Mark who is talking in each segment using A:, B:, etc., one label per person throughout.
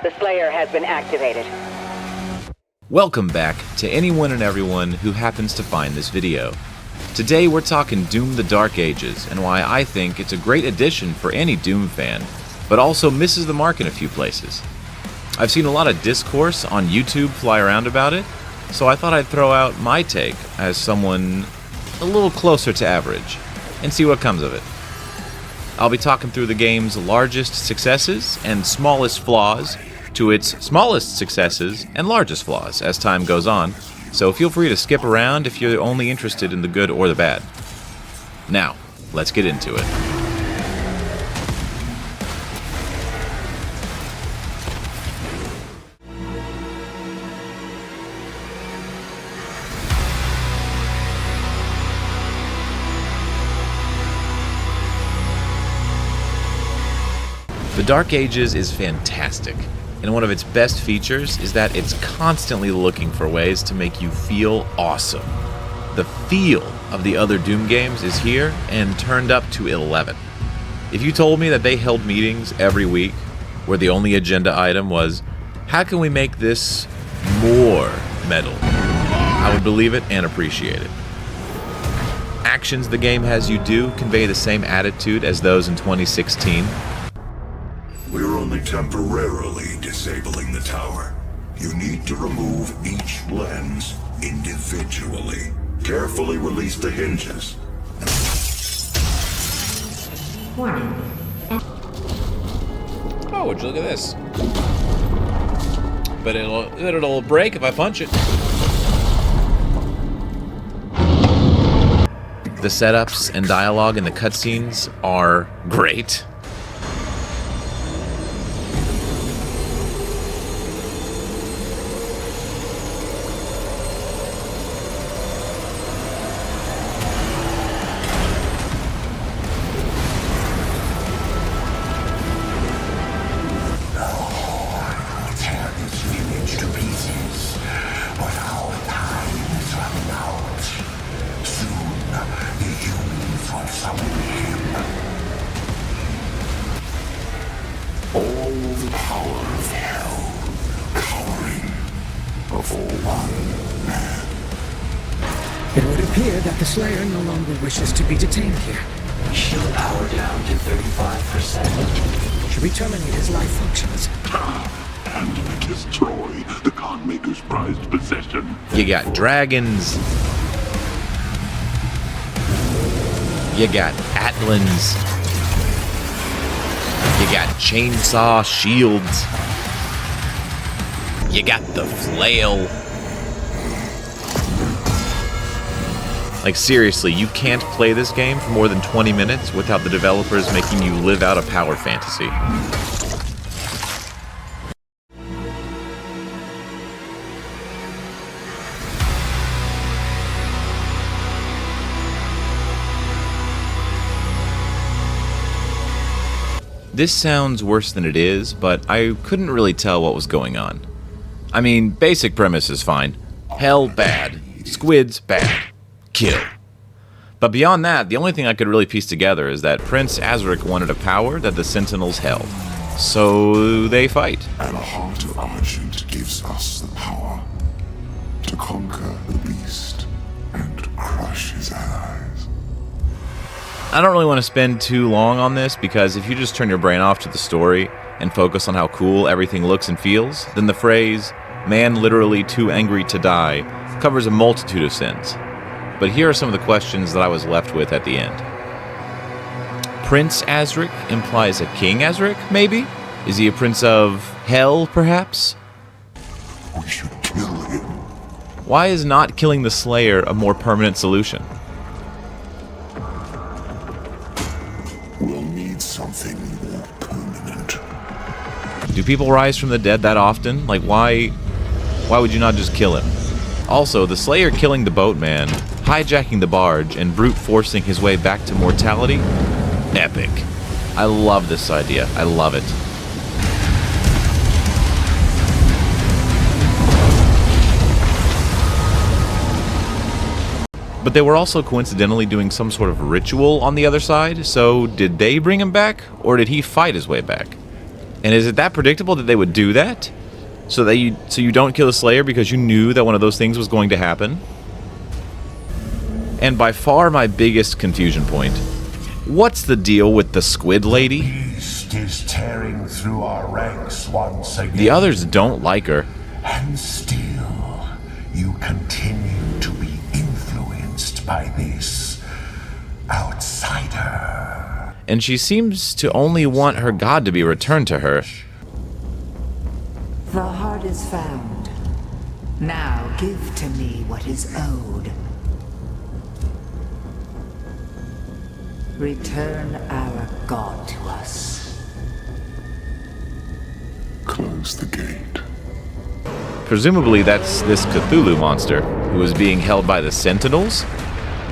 A: The Slayer has been activated.
B: Welcome back to anyone and everyone who happens to find this video. Today we're talking Doom: The Dark Ages and why I think it's a great addition for any Doom fan, but also misses the mark in a few places. I've seen a lot of discourse on YouTube fly around about it, so I thought I'd throw out my take as someone a little closer to average, and see what comes of it. I'll be talking through the game's largest successes and smallest flaws, to its smallest successes and largest flaws as time goes on, so feel free to skip around if you're only interested in the good or the bad. Now, let's get into it. The Dark Ages is fantastic, and one of its best features is that it's constantly looking for ways to make you feel awesome. The feel of the other Doom games is here and turned up to 11. If you told me that they held meetings every week where the only agenda item was, how can we make this more metal, I would believe it and appreciate it. Actions the game has you do convey the same attitude as those in 2016.
C: We're only temporarily disabling the tower. You need to remove each lens individually. Carefully release the hinges.
D: Warning.
B: Oh, would you look at this? But it'll break if I punch it. The setups and dialogue in the cutscenes are great.
C: All the power of hell, cowering before one man.
E: It would appear that the Slayer no longer wishes to be detained here.
F: Shield power down to 35%.
E: Should we terminate his life functions?
C: And destroy the Khanmaker's prized possession.
B: You got dragons. You got Atlans. You got chainsaw shields. You got the flail. Like seriously, you can't play this game for more than 20 minutes without the developers making you live out a power fantasy. This sounds worse than it is, but I couldn't really tell what was going on. I mean, basic premise is fine. Hell, bad. Squids, bad. Kill. But beyond that, the only thing I could really piece together is that Prince Azric wanted a power that the Sentinels held. So they fight.
C: And a heart of Argent gives us the power to conquer the beast and crush his allies.
B: I don't really want to spend too long on this because if you just turn your brain off to the story and focus on how cool everything looks and feels, then the phrase, "man literally too angry to die," covers a multitude of sins. But here are some of the questions that I was left with at the end. Prince Azric implies a King Azric, maybe? Is he a prince of hell, perhaps?
C: We should kill him.
B: Why is not killing the Slayer a more permanent solution?
C: We'll need something more permanent.
B: Do people rise from the dead that often? Like, why would you not just kill him? Also, the Slayer killing the boatman, hijacking the barge, and brute forcing his way back to mortality? Epic. I love this idea. I love it. But they were also coincidentally doing some sort of ritual on the other side, so did they bring him back, or did he fight his way back? And is it that predictable that they would do that? So you don't kill the Slayer because you knew that one of those things was going to happen? And by far my biggest confusion point, what's the deal with the Squid Lady?
D: Beast is tearing through our ranks once again.
B: The others don't like her.
D: And still, you continue to be influenced by this outsider.
B: And she seems to only want her god to be returned to her.
G: The heart is found. Now give to me what is owed. Return our god to us.
C: Close the gate.
B: Presumably that's this Cthulhu monster who is being held by the Sentinels.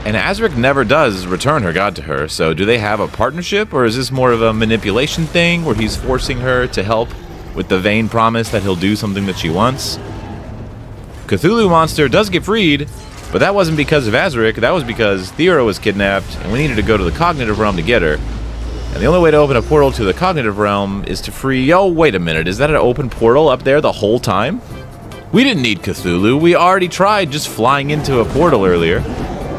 B: And Azric never does return her god to her, so do they have a partnership, or is this more of a manipulation thing where he's forcing her to help with the vain promise that he'll do something that she wants? Cthulhu monster does get freed, but that wasn't because of Azric, that was because Thera was kidnapped, and we needed to go to the Cognitive Realm to get her. And the only way to open a portal to the Cognitive Realm is to free... Oh, wait a minute, is that an open portal up there the whole time? We didn't need Cthulhu, we already tried just flying into a portal earlier.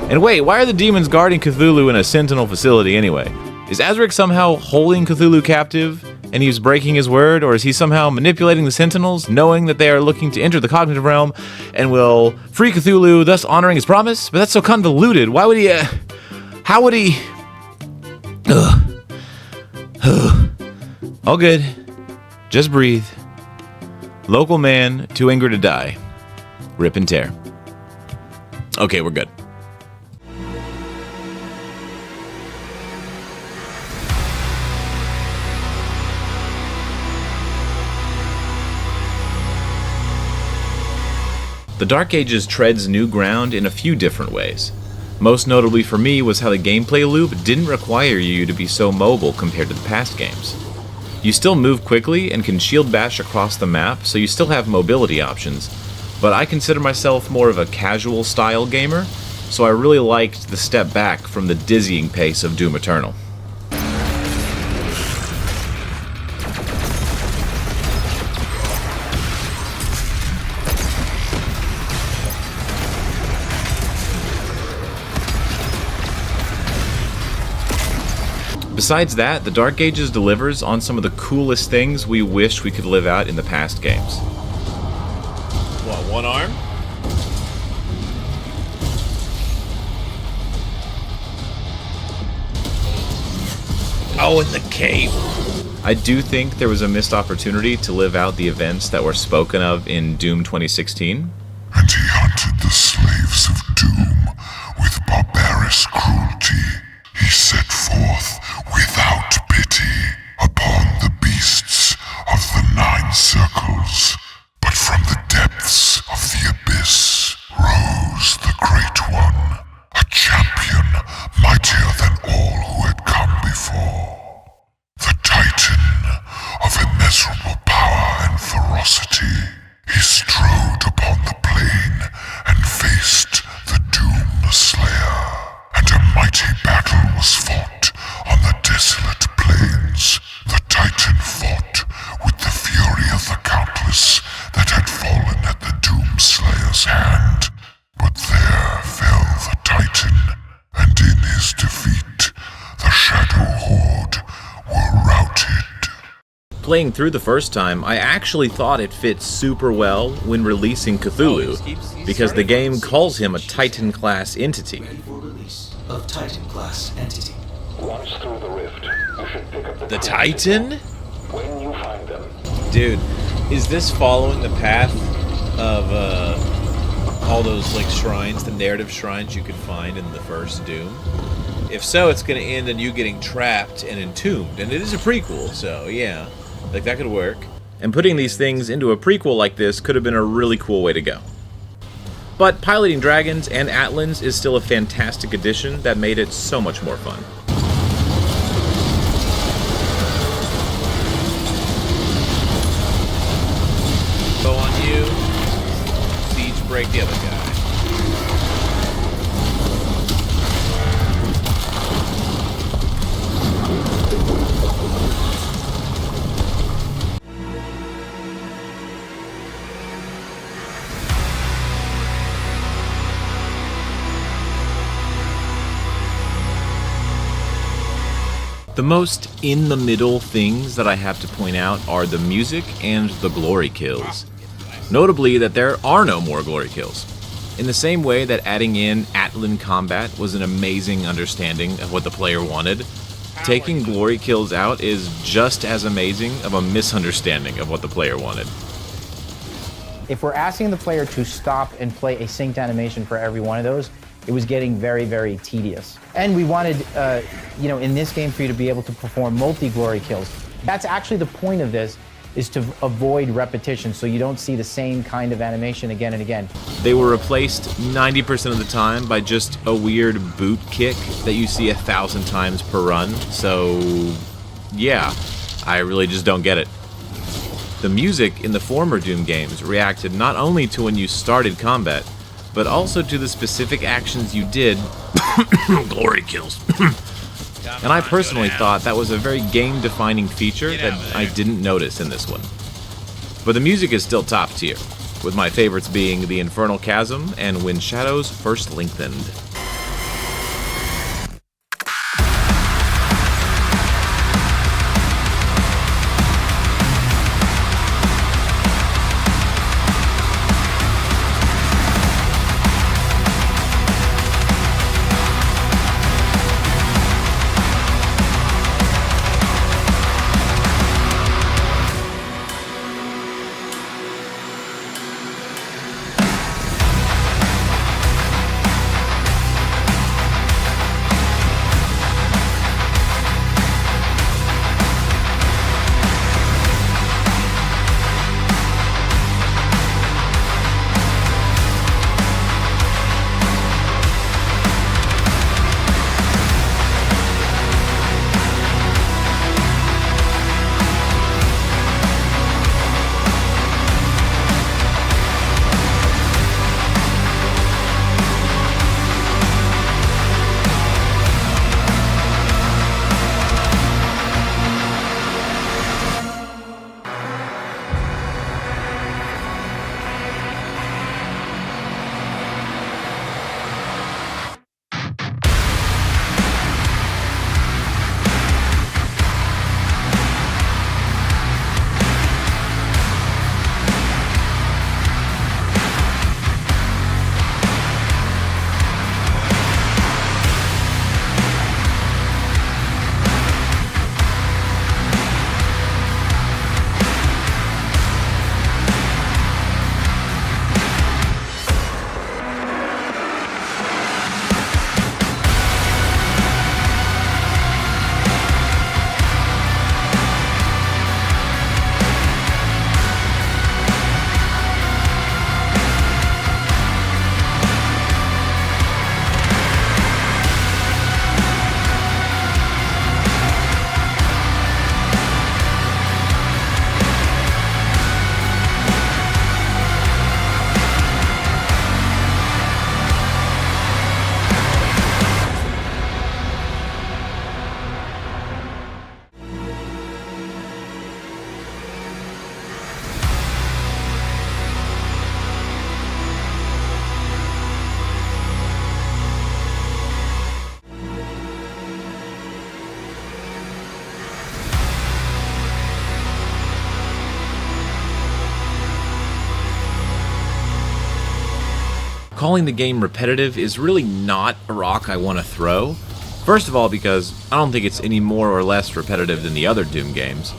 B: And wait, why are the demons guarding Cthulhu in a Sentinel facility anyway? Is Azric somehow holding Cthulhu captive, and he's breaking his word, or is he somehow manipulating the Sentinels, knowing that they are looking to enter the Cognitive Realm, and will free Cthulhu, thus honoring his promise? But that's so convoluted. Why would he, how would he... All good. Just breathe. Local man, too angry to die. Rip and tear. Okay, we're good. The Dark Ages treads new ground in a few different ways. Most notably for me was how the gameplay loop didn't require you to be so mobile compared to the past games. You still move quickly and can shield bash across the map, so you still have mobility options, but I consider myself more of a casual style gamer, so I really liked the step back from the dizzying pace of Doom Eternal. Besides that, the Dark Ages delivers on some of the coolest things we wish we could live out in the past games. What, one arm? Oh, in the cave. I do think there was a missed opportunity to live out the events that were spoken of in Doom 2016.
C: And he hunted the slaves of Doom with barbarous cruelty. He set forth without pity upon the beasts of the Nine Circles. But from the depths of the abyss rose the Great One, a champion mightier than all who had come before. The Titan of immeasurable power and ferocity. He strode upon the plain and faced the Doom Slayer. And a mighty battle was fought on the desolate plains. The Titan fought with the fury of the countless that had fallen at the Doom Slayer's hand. But there fell the Titan, and in his defeat, the Shadow Horde were routed.
B: Playing through the first time, I actually thought it fit super well when releasing Cthulhu, because the game calls him a Titan-class entity.
F: Of Titan-class entity.
C: Once through the rift, you should pick up
B: The Titan?
C: when you find them.
B: Dude, is this following the path of all those like shrines, the narrative shrines you could find in the first Doom? If so, it's going to end in you getting trapped and entombed, and it is a prequel, so yeah, like that could work. And putting these things into a prequel like this could have been a really cool way to go. But piloting dragons and Atlan's is still a fantastic addition that made it so much more fun. Go on you, siege break the other guy. The most in-the-middle things that I have to point out are the music and the glory kills. Notably that there are no more glory kills. In the same way that adding in Atlan combat was an amazing understanding of what the player wanted, taking glory kills out is just as amazing of a misunderstanding of what the player wanted.
H: If we're asking the player to stop and play a synced animation for every one of those, it was getting very, very tedious. And we wanted, in this game for you to be able to perform multi-glory kills. That's actually the point of this, is to avoid repetition so you don't see the same kind of animation again and again.
B: They were replaced 90% of the time by just a weird boot kick that you see 1,000 times per run, so yeah, I really just don't get it. The music in the former Doom games reacted not only to when you started combat, but also to the specific actions you did. Glory kills. And I personally thought that was a very game-defining feature that I didn't notice in this one. But the music is still top tier, with my favorites being The Infernal Chasm and When Shadows First Lengthened. Calling the game repetitive is really not a rock I want to throw. First of all, because I don't think it's any more or less repetitive than the other Doom games,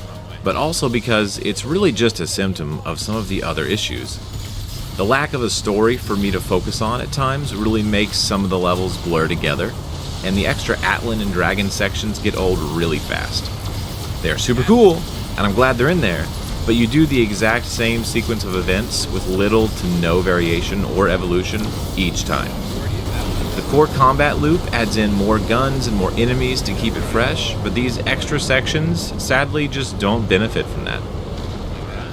B: but also because it's really just a symptom of some of the other issues. The lack of a story for me to focus on at times really makes some of the levels blur together, and the extra Atlan and Dragon sections get old really fast. They're super cool, and I'm glad they're in there, but you do the exact same sequence of events with little to no variation or evolution each time. The core combat loop adds in more guns and more enemies to keep it fresh, but these extra sections sadly just don't benefit from that.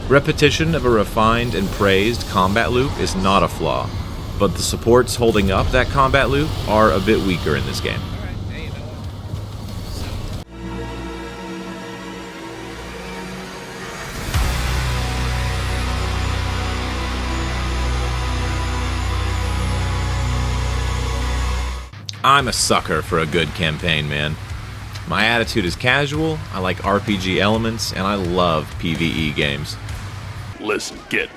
B: Repetition of a refined and praised combat loop is not a flaw, but the supports holding up that combat loop are a bit weaker in this game. I'm a sucker for a good campaign, man. My attitude is casual, I like RPG elements, and I love PvE games.
I: Listen, kid,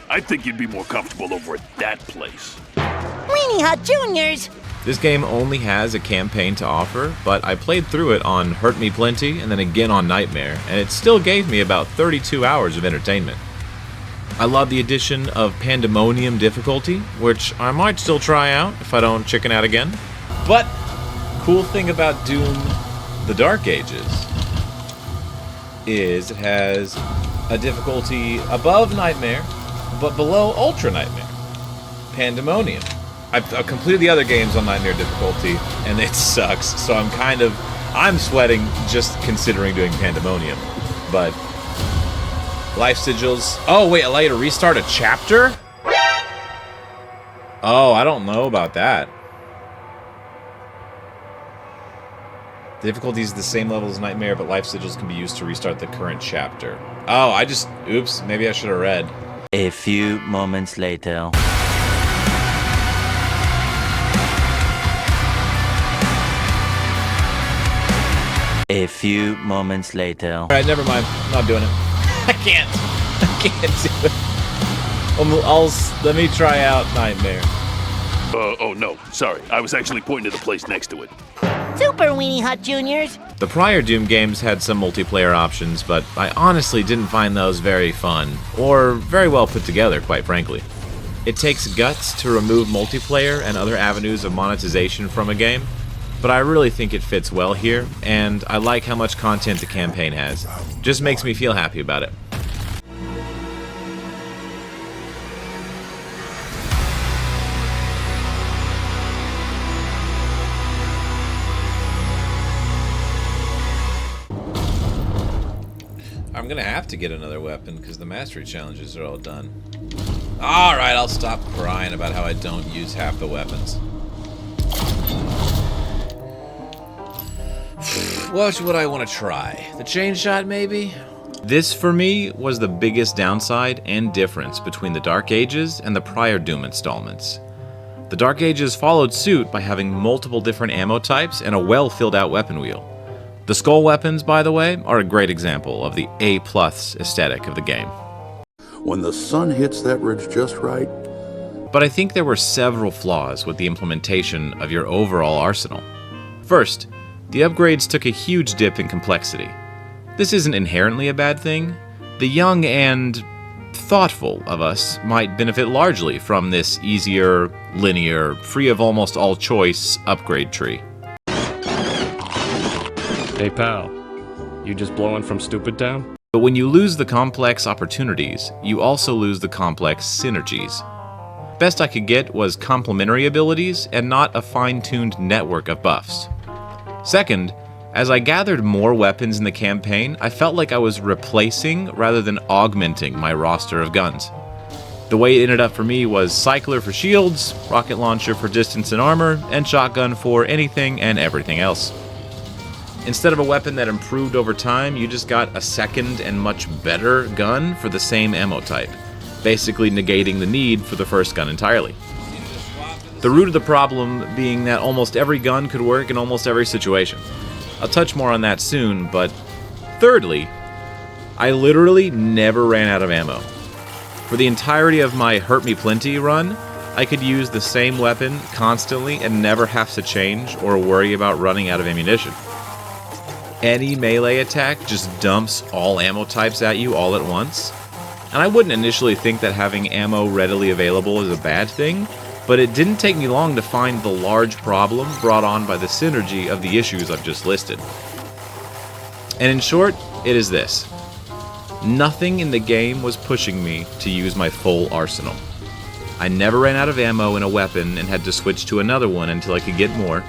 I: I think you'd be more comfortable over at that place.
J: Weenie Hut Juniors!
B: This game only has a campaign to offer, but I played through it on Hurt Me Plenty and then again on Nightmare, and it still gave me about 32 hours of entertainment. I love the addition of Pandemonium difficulty, which I might still try out if I don't chicken out again. But, cool thing about Doom The Dark Ages is it has a difficulty above Nightmare, but below Ultra Nightmare. Pandemonium. I've completed the other games on Nightmare difficulty, and it sucks, so I'm sweating just considering doing Pandemonium. But, Life Sigils. Oh, wait, allow you to restart a chapter? Oh, I don't know about that. The difficulty is the same level as Nightmare, but Life Sigils can be used to restart the current chapter. Oh, oops, maybe I should have read.
K: A few moments later. A few moments later.
B: Alright, never mind. I'm not doing it. I can't do it. Let me try out Nightmare.
I: Oh no, sorry. I was actually pointing to the place next to it.
J: Super Weenie Hut Juniors!
B: The prior Doom games had some multiplayer options, but I honestly didn't find those very fun, or very well put together, quite frankly. It takes guts to remove multiplayer and other avenues of monetization from a game, but I really think it fits well here, and I like how much content the campaign has. Just makes me feel happy about it. I'm gonna have to get another weapon because the mastery challenges are all done. Alright, I'll stop crying about how I don't use half the weapons. What would I want to try? The chain shot, maybe? This, for me, was the biggest downside and difference between the Dark Ages and the prior Doom installments. The Dark Ages followed suit by having multiple different ammo types and a well-filled out weapon wheel. The skull weapons, by the way, are a great example of the A+ aesthetic of the game.
L: When the sun hits that ridge just right.
B: But I think there were several flaws with the implementation of your overall arsenal. First, the upgrades took a huge dip in complexity. This isn't inherently a bad thing. The young and thoughtful of us might benefit largely from this easier, linear, free of almost all choice upgrade tree.
M: Hey pal, you just blowing from Stupid Town?
B: But when you lose the complex opportunities, you also lose the complex synergies. Best I could get was complementary abilities and not a fine-tuned network of buffs. Second, as I gathered more weapons in the campaign, I felt like I was replacing rather than augmenting my roster of guns. The way it ended up for me was Cycler for shields, Rocket Launcher for distance and armor, and Shotgun for anything and everything else. Instead of a weapon that improved over time, you just got a second and much better gun for the same ammo type, basically negating the need for the first gun entirely. The root of the problem being that almost every gun could work in almost every situation. I'll touch more on that soon, but thirdly, I literally never ran out of ammo. For the entirety of my Hurt Me Plenty run, I could use the same weapon constantly and never have to change or worry about running out of ammunition. Any melee attack just dumps all ammo types at you all at once. And I wouldn't initially think that having ammo readily available is a bad thing, but it didn't take me long to find the large problem brought on by the synergy of the issues I've just listed. And in short, it is this. Nothing in the game was pushing me to use my full arsenal. I never ran out of ammo in a weapon and had to switch to another one until I could get more.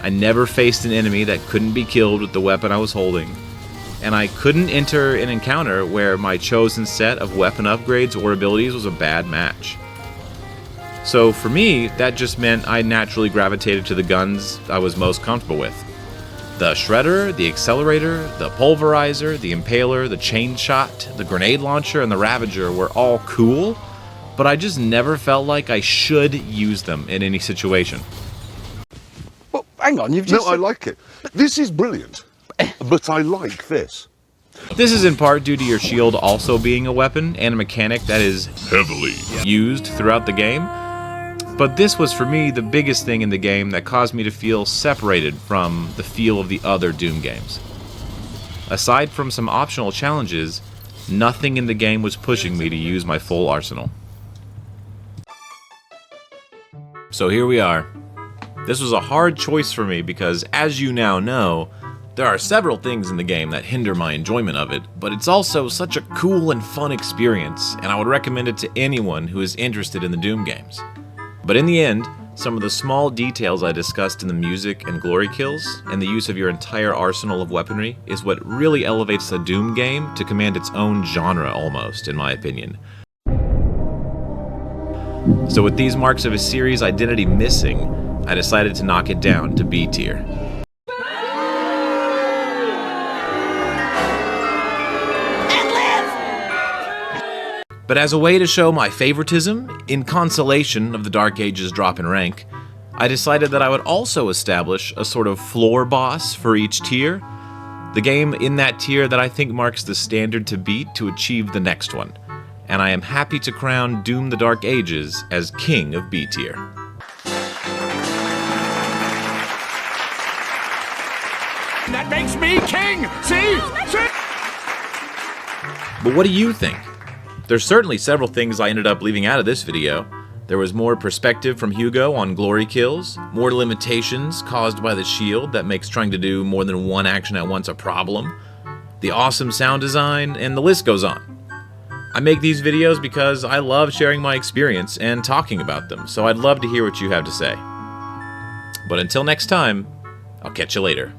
B: I never faced an enemy that couldn't be killed with the weapon I was holding. And I couldn't enter an encounter where my chosen set of weapon upgrades or abilities was a bad match. So for me, that just meant I naturally gravitated to the guns I was most comfortable with. The Shredder, the Accelerator, the Pulverizer, the Impaler, the Chain Shot, the Grenade Launcher, and the Ravager were all cool, but I just never felt like I should use them in any situation.
L: Well, hang on, you've just...
C: No, I like it. This is brilliant.
D: but I like this.
B: This is in part due to your shield also being a weapon and a mechanic that is heavily used throughout the game. But this was for me the biggest thing in the game that caused me to feel separated from the feel of the other Doom games. Aside from some optional challenges, nothing in the game was pushing me to use my full arsenal. So here we are. This was a hard choice for me because, as you now know, there are several things in the game that hinder my enjoyment of it, but it's also such a cool and fun experience, and I would recommend it to anyone who is interested in the Doom games. But in the end, some of the small details I discussed in the music and glory kills, and the use of your entire arsenal of weaponry, is what really elevates the Doom game to command its own genre almost, in my opinion. So with these marks of a series identity missing, I decided to knock it down to B tier. But as a way to show my favoritism, in consolation of the Dark Ages drop in rank, I decided that I would also establish a sort of floor boss for each tier, the game in that tier that I think marks the standard to beat to achieve the next one, and I am happy to crown Doom the Dark Ages as king of B tier.
I: That makes me king! See? See?
B: But what do you think? There's certainly several things I ended up leaving out of this video. There was more perspective from Hugo on glory kills, more limitations caused by the shield that makes trying to do more than one action at once a problem, the awesome sound design, and the list goes on. I make these videos because I love sharing my experience and talking about them, so I'd love to hear what you have to say. But until next time, I'll catch you later.